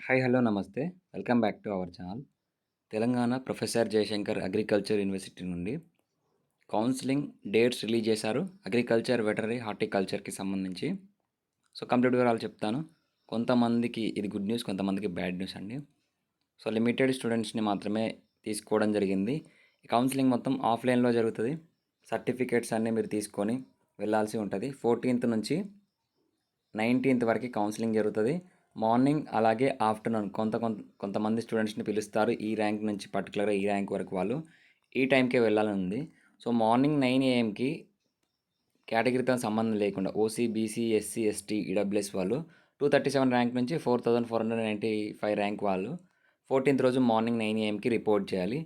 Hi hello namaste. Welcome back to our channel. Telangana professor Jayashankar agriculture university నుండి counselling dates release చేశారు. Agriculture, veterinary, హార్టికల్చర్‌కి సంబంధించి. So, complete వివరాలు చెప్తాను. కొంతమందికి ఇది గుడ్ న్యూస్, కొంతమందికి బ్యాడ్ న్యూస్ అండి. సో, లిమిటెడ్ స్టూడెంట్స్‌ని మాత్రమే తీసుకోవడం జరిగింది. ఈ కౌన్సిలింగ్ మొత్తం ఆఫ్‌లైన్‌లో జరుగుతది. సర్టిఫికేట్స్ అన్నీ మీరు తీసుకొని వెళ్ళాల్సి ఉంటది. 14th నుంచి 19th వరకు కౌన్సిలింగ్ జరుగుతది. మార్నింగ్ అలాగే ఆఫ్టర్‌నూన్ కొంతమంది స్టూడెంట్స్‌ని పిలుస్తారు. ఈ ర్యాంక్ నుంచి పర్టిక్యులర్‌గా ఈ ర్యాంక్ వరకు వాళ్ళు ఈ టైంకే వెళ్ళాలని ఉంది. సో, మార్నింగ్ 9 ఏఎంకి కేటగిరీతో సంబంధం లేకుండా OC, BC, SC, ST, EWS వాళ్ళు 237 ర్యాంక్ నుంచి 4495 ర్యాంక్ వాళ్ళు 14th రోజు మార్నింగ్ 9 ఏఎంకి రిపోర్ట్ చేయాలి.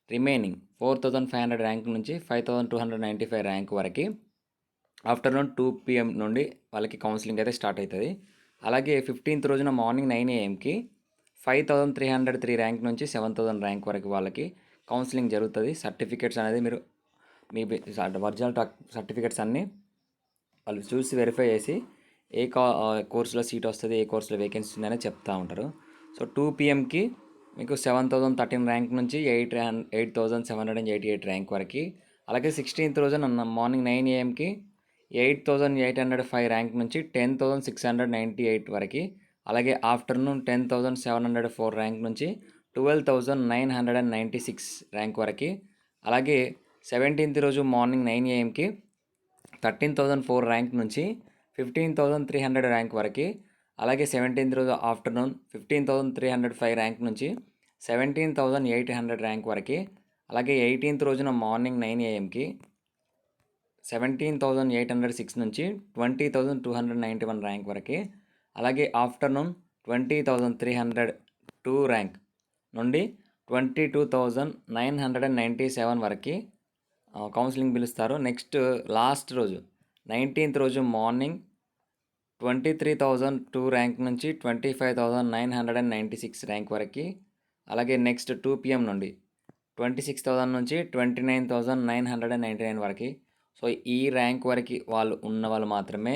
రిమైనింగ్ 4500 ర్యాంక్ నుంచి 5295 ర్యాంక్ వరకి ఆఫ్టర్‌నూన్ 2 పీఎం నుండి వాళ్ళకి కౌన్సిలింగ్ అయితే స్టార్ట్ అవుతుంది. అలాగే 15th రోజున మార్నింగ్ 9 ఏఎంకి 5303 ర్యాంక్ నుంచి 7000 ర్యాంక్ వరకు వాళ్ళకి కౌన్సిలింగ్ జరుగుతుంది. సర్టిఫికేట్స్ అనేది మీరు మీ ఒరిజినల్ సర్టిఫికేట్స్ అన్నీ వాళ్ళు చూసి వెరిఫై చేసి ఏ కోర్సులో సీట్ వస్తుంది, ఏ కోర్సులో వేకెన్సీ ఉందని చెప్తూ ఉంటారు. సో, 2 పీఎంకి మీకు 7013 ర్యాంక్ నుంచి 8788 ర్యాంక్ వరకు. అలాగే 16th రోజున మార్నింగ్ 9 ఏఎంకి 8805 ర్యాంక్ నుంచి 10698 వరకు. అలాగే ఆఫ్టర్నూన్ 10704 ర్యాంక్ నుంచి 12996 ర్యాంక్ వరకు. అలాగే 17th రోజు మార్నింగ్ 9 ఏఎంకి 13004 ర్యాంక్ నుంచి 15300 ర్యాంక్ వరకు. అలాగే 17th రోజు ఆఫ్టర్నూన్ 15305 ర్యాంక్ నుంచి 17800 ర్యాంక్ వరకు. అలాగే 18th రోజున మార్నింగ్ 9 ఏఎంకి 17806 నుంచి 20291 ర్యాంక్ వరకు. అలాగే ఆఫ్టర్నూన్ 20302 ర్యాంక్ నుండి 22997 వరకు కౌన్సిలింగ్ పిలుస్తారు. నెక్స్ట్ లాస్ట్ రోజు 19th రోజు మార్నింగ్ 23002 ర్యాంక్ నుంచి 25996 ర్యాంక్ వరకు. అలాగే నెక్స్ట్ 2 పీఎం నుండి 26000 నుంచి 29999 వరకు. సో, ఈ ర్యాంక్ వరకు వాళ్ళు ఉన్న వాళ్ళు మాత్రమే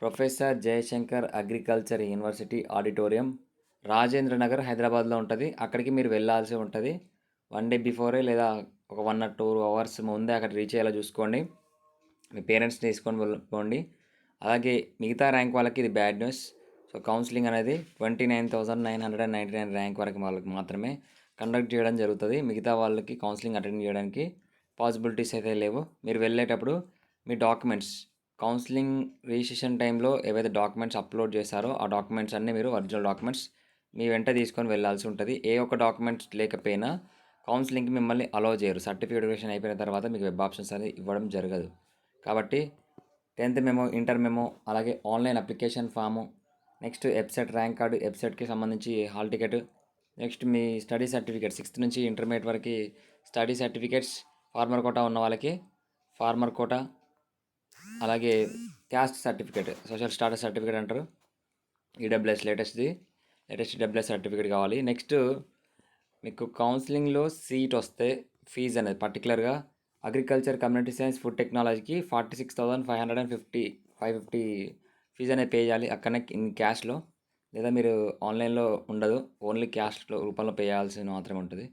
professor Jayashankar agriculture university auditorium, Rajendra Nagar, హైదరాబాద్లో ఉంటుంది. అక్కడికి మీరు వెళ్ళాల్సి ఉంటుంది. 1 డే బిఫోరే లేదా ఒక 1 or 2 అవర్స్ ముందే అక్కడ రీచ్ అయ్యేలా చూసుకోండి. మీ పేరెంట్స్ని తీసుకొని వెళ్ళిపోండి. అలాగే మిగతా ర్యాంక్ వాళ్ళకి ఇది బ్యాడ్ న్యూస్. సో, కౌన్సిలింగ్ అనేది 29999 ర్యాంక్ వరకు వాళ్ళకి మాత్రమే కండక్ట్ చేయడం జరుగుతుంది. మిగతా వాళ్ళకి కౌన్సిలింగ్ అటెండ్ చేయడానికి పాసిబిలిటీస్ అయితే లేవు. మీరు వెళ్ళేటప్పుడు మీ డాక్యుమెంట్స్ కౌన్సిలింగ్ రిజిస్ట్రేషన్ టైంలో ఏవైతే డాక్యుమెంట్స్ అప్లోడ్ చేశారో ఆ డాక్యుమెంట్స్ అన్నీ మీరు ఒరిజినల్ డాక్యుమెంట్స్ మీ వెంట తీసుకొని వెళ్ళాల్సి ఉంటుంది. ఏ ఒక్క డాక్యుమెంట్స్ లేకపోయినా కౌన్సిలింగ్కి మిమ్మల్ని అలౌ చేయరు. సర్టిఫికేట్ వెరిఫికేషన్ అయిపోయిన తర్వాత మీకు వెబ్ ఆప్షన్స్ అనేది ఇవ్వడం జరగదు. కాబట్టి 10th మెమో, ఇంటర్ మెమో, అలాగే online application form, next website rank card, వెబ్సైట్కి సంబంధించి హాల్ టికెట్, నెక్స్ట్ మీ స్టడీ సర్టిఫికేట్ 6th నుంచి ఇంటర్మీడియట్ వరకు స్టడీ సర్టిఫికేట్స్, ఫార్మర్ కోటా ఉన్న వాళ్ళకి ఫార్మర్ కోటా, అలాగే caste certificate, social status certificate అంటారు, ఈడబ్ల్యూఎస్ లేటెస్ట్ ఈడబ్ల్యూఎస్ సర్టిఫికేట్ కావాలి. నెక్స్ట్ మీకు కౌన్సిలింగ్లో సీట్ వస్తే ఫీజు అనేది పర్టికులర్గా అగ్రికల్చర్, కమ్యూనిటీ సైన్స్, ఫుడ్ టెక్నాలజీకి 46,550 ఫీజు అనేది పే చేయాలి. అక్కడనే ఇన్ క్యాష్లో, లేదా మీరు ఆన్లైన్లో ఉండదు, ఓన్లీ క్యాష్లో రూపంలో పే చేయాల్సి మాత్రమే ఉంటుంది.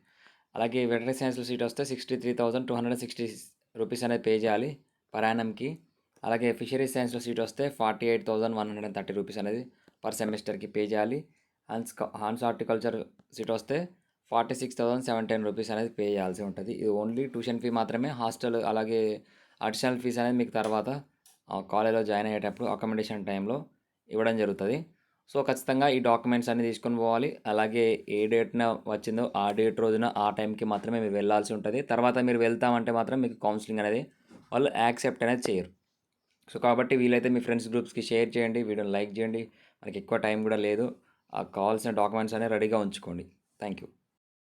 అలాగే వెటరీ సైన్స్లో సీట్ వస్తే 63,260 రూపీస్ అనేది పే చేయాలి పర్ యానమ్కి. అలాగే ఫిషరీస్ సైన్స్లో సీట్ వస్తే 48,130 రూపీస్ అనేది పర్ సెమిస్టర్కి పే చేయాలి. హాన్స్ హార్టికల్చర్ సీట్ వస్తే 46,710 రూపీస్ అనేది పే చేయాల్సి ఉంటుంది. ఇది ఓన్లీ ట్యూషన్ ఫీ మాత్రమే. హాస్టల్ అలాగే అడిషనల్ ఫీజ్ అనేది మీకు తర్వాత కాలేజ్లో జాయిన్ అయ్యేటప్పుడు అకామిడేషన్ టైంలో ఇవ్వడం జరుగుతుంది. సో, ఖచ్చితంగా ఈ డాక్యుమెంట్స్ అన్నీ తీసుకొని పోవాలి. అలాగే ఏ డేట్న వచ్చిందో ఆ డేట్ రోజున ఆ టైంకి మాత్రమే మీరు వెళ్ళాల్సి ఉంటుంది. తర్వాత మీరు వెళ్తామంటే మాత్రం మీకు కౌన్సిలింగ్ అనేది వాళ్ళు యాక్సెప్ట్ అనేది చేయరు. సో, కాబట్టి వీలైతే మీ ఫ్రెండ్స్ గ్రూప్స్కి షేర్ చేయండి, వీడియోని లైక్ చేయండి. మనకి ఎక్కువ టైం కూడా లేదు. కావాల్సిన డాక్యుమెంట్స్ అనేవి రెడీగా ఉంచుకోండి. Thank you.